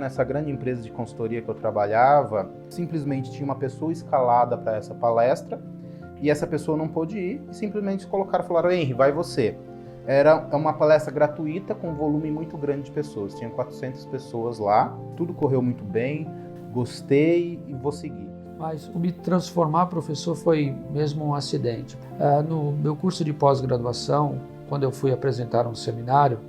nessa grande empresa de consultoria que eu trabalhava, simplesmente tinha uma pessoa escalada para essa palestra e essa pessoa não pôde ir e simplesmente falaram, Henry, vai você. Era uma palestra gratuita com um volume muito grande de pessoas, tinha 400 pessoas lá, tudo correu muito bem, gostei e vou seguir. Mas o me transformar professor foi mesmo um acidente. No meu curso de pós-graduação, quando eu fui apresentar um seminário,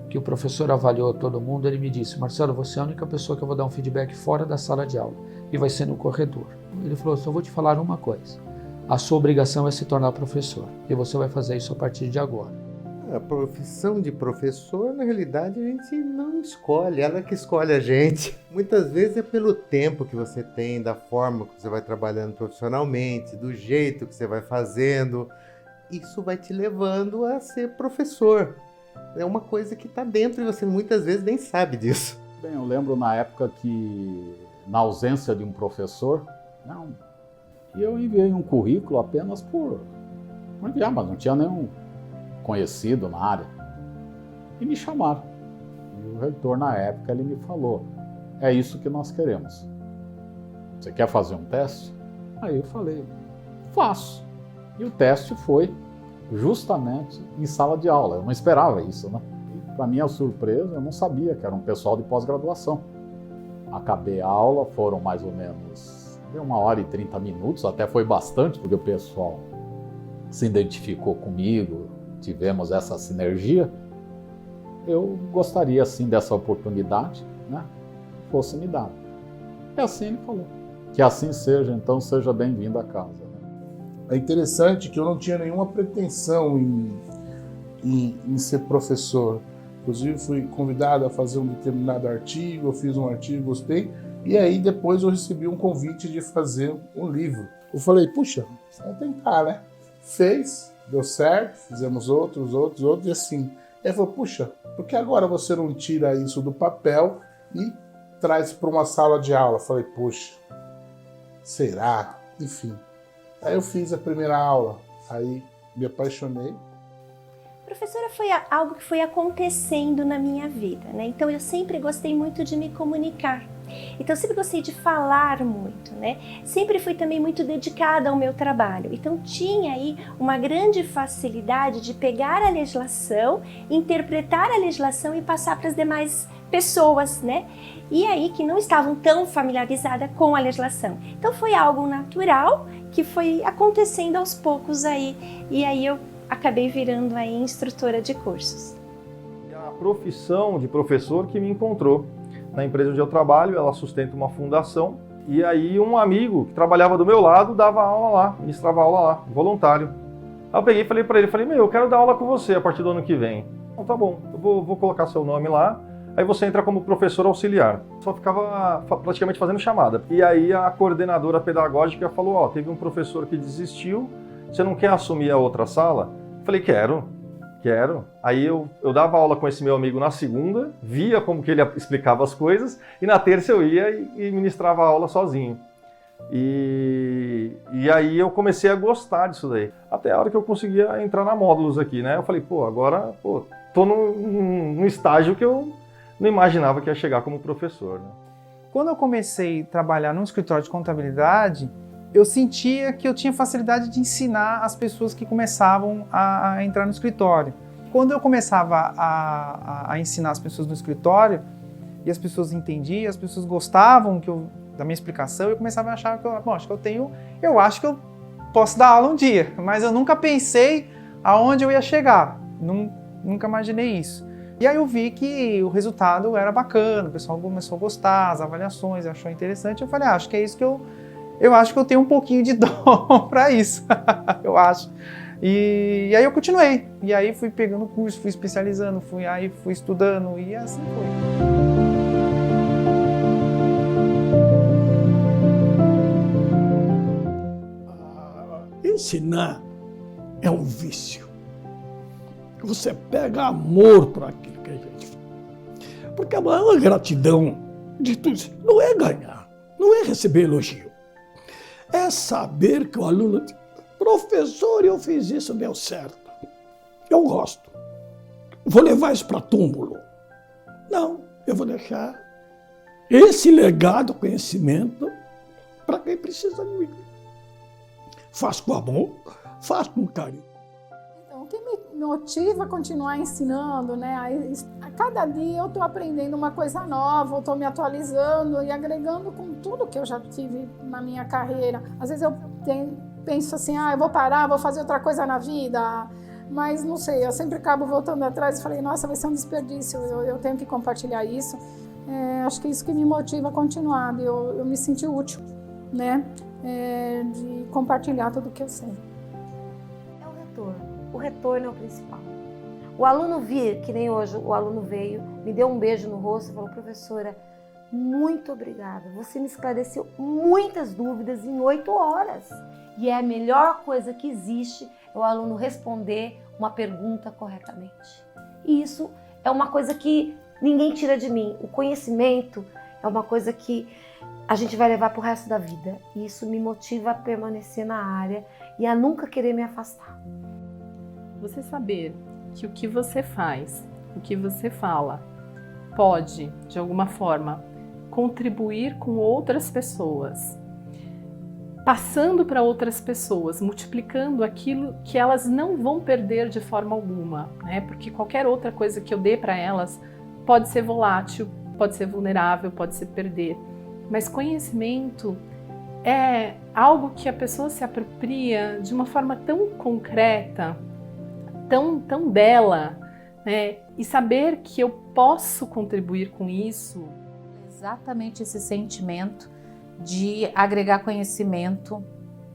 que o professor avaliou todo mundo, ele me disse, Marcelo, você é a única pessoa que eu vou dar um feedback fora da sala de aula, e vai ser no corredor. Ele falou, só vou te falar uma coisa, a sua obrigação é se tornar professor, e você vai fazer isso a partir de agora. A profissão de professor, na realidade, a gente não escolhe, ela que escolhe a gente. Muitas vezes é pelo tempo que você tem, da forma que você vai trabalhando profissionalmente, do jeito que você vai fazendo. Isso vai te levando a ser professor. É uma coisa que está dentro e você muitas vezes nem sabe disso. Bem, eu lembro na época que, na ausência de um professor, eu enviei um currículo apenas por enviar, mas não tinha nenhum conhecido na área. E me chamaram. E o reitor, na época, ele me falou, é isso que nós queremos. Você quer fazer um teste? Aí eu falei, faço. E o teste foi justamente em sala de aula. Eu não esperava isso, né? Para minha surpresa, eu não sabia que era um pessoal de pós-graduação. Acabei a aula, foram mais ou menos 1h30, até foi bastante, porque o pessoal se identificou comigo, tivemos essa sinergia. Eu gostaria, sim, dessa oportunidade, né? Fosse me dada. E assim ele falou. Que assim seja, então seja bem-vindo a casa. É interessante que eu não tinha nenhuma pretensão em ser professor. Inclusive fui convidado a fazer um determinado artigo, eu fiz um artigo, gostei, e aí depois eu recebi um convite de fazer um livro. Eu falei, puxa, vamos tentar, né? Fez, deu certo, fizemos outros, e assim. Ele falou, puxa, por que agora você não tira isso do papel e traz para uma sala de aula? Eu falei, puxa, será? Enfim. Aí eu fiz a primeira aula, aí me apaixonei. Professora, foi algo que foi acontecendo na minha vida, né? Então eu sempre gostei muito de me comunicar. Então eu sempre gostei de falar muito, né? Sempre fui também muito dedicada ao meu trabalho. Então tinha aí uma grande facilidade de pegar a legislação, interpretar a legislação e passar para as demais pessoas, né? E aí que não estavam tão familiarizadas com a legislação. Então foi algo natural que foi acontecendo aos poucos aí. E aí eu acabei virando aí instrutora de cursos. A profissão de professor que me encontrou. Na empresa onde eu trabalho, ela sustenta uma fundação, e aí um amigo que trabalhava do meu lado dava aula lá, ministrava aula lá, voluntário. Aí eu peguei e falei para ele, eu quero dar aula com você a partir do ano que vem. Então tá bom, eu vou colocar seu nome lá, aí você entra como professor auxiliar. Só ficava praticamente fazendo chamada. E aí a coordenadora pedagógica falou, teve um professor que desistiu, você não quer assumir a outra sala? Eu falei, quero. Aí eu dava aula com esse meu amigo na segunda, via como que ele explicava as coisas, e na terça eu ia e ministrava a aula sozinho. E aí eu comecei a gostar disso daí. Até a hora que eu conseguia entrar na Módulos aqui, né? Eu falei, agora tô num estágio que eu não imaginava que ia chegar como professor, né? Quando eu comecei a trabalhar num escritório de contabilidade, eu sentia que eu tinha facilidade de ensinar as pessoas que começavam a entrar no escritório. Quando eu começava a ensinar as pessoas no escritório, e as pessoas entendiam, as pessoas gostavam da minha explicação, eu começava a achar que eu acho que eu posso dar aula um dia, mas eu nunca pensei aonde eu ia chegar, nunca imaginei isso. E aí eu vi que o resultado era bacana, o pessoal começou a gostar, as avaliações, achou interessante, eu falei, acho que é isso que eu acho que eu tenho um pouquinho de dom para isso, eu acho. E aí eu continuei, e aí fui pegando curso, fui especializando, fui estudando, e assim foi. Ensinar é um vício. Você pega amor por aquilo que a gente faz. Porque a maior gratidão de tudo isso não é ganhar, não é receber elogio. É saber que o aluno diz, professor, eu fiz isso, deu certo. Eu gosto. Vou levar isso para túmulo. Não, eu vou deixar esse legado, conhecimento, para quem precisa de mim. Faço com amor, faço com carinho. Então, o que me motiva a continuar ensinando, né? A cada dia eu estou aprendendo uma coisa nova, eu estou me atualizando e agregando com tudo que eu já tive na minha carreira. Às vezes eu penso assim, eu vou parar, vou fazer outra coisa na vida, mas não sei, eu sempre acabo voltando atrás e falei, nossa, vai ser um desperdício, eu tenho que compartilhar isso. Acho que é isso que me motiva a continuar, eu me senti útil, né? De compartilhar tudo o que eu sei. É o retorno. O retorno é o principal. O aluno vir, que nem hoje o aluno veio, me deu um beijo no rosto e falou, professora, muito obrigada. Você me esclareceu muitas dúvidas em 8 horas. E é a melhor coisa que existe é o aluno responder uma pergunta corretamente. E isso é uma coisa que ninguém tira de mim. O conhecimento é uma coisa que a gente vai levar para o resto da vida. E isso me motiva a permanecer na área e a nunca querer me afastar. Você saber que o que você faz, o que você fala, pode, de alguma forma, contribuir com outras pessoas, passando para outras pessoas, multiplicando aquilo que elas não vão perder de forma alguma, né? Porque qualquer outra coisa que eu dê para elas pode ser volátil, pode ser vulnerável, pode se perder. Mas conhecimento é algo que a pessoa se apropria de uma forma tão concreta, tão bela, né? E saber que eu posso contribuir com isso. Exatamente esse sentimento de agregar conhecimento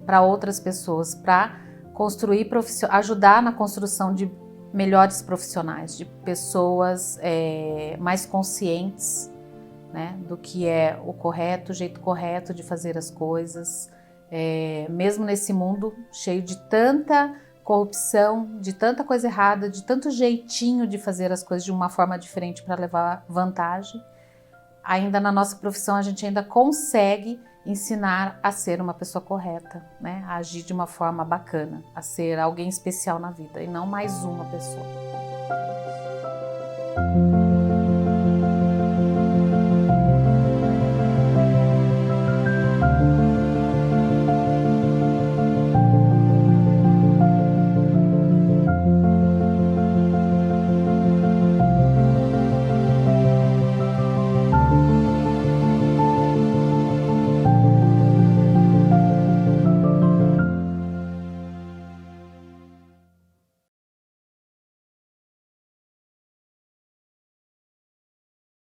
para outras pessoas, para construir, ajudar na construção de melhores profissionais, de pessoas mais conscientes, né, do que é o correto, o jeito correto de fazer as coisas, mesmo nesse mundo cheio de tanta corrupção, de tanta coisa errada, de tanto jeitinho de fazer as coisas de uma forma diferente para levar vantagem, ainda na nossa profissão a gente ainda consegue ensinar a ser uma pessoa correta, né, a agir de uma forma bacana, a ser alguém especial na vida e não mais uma pessoa.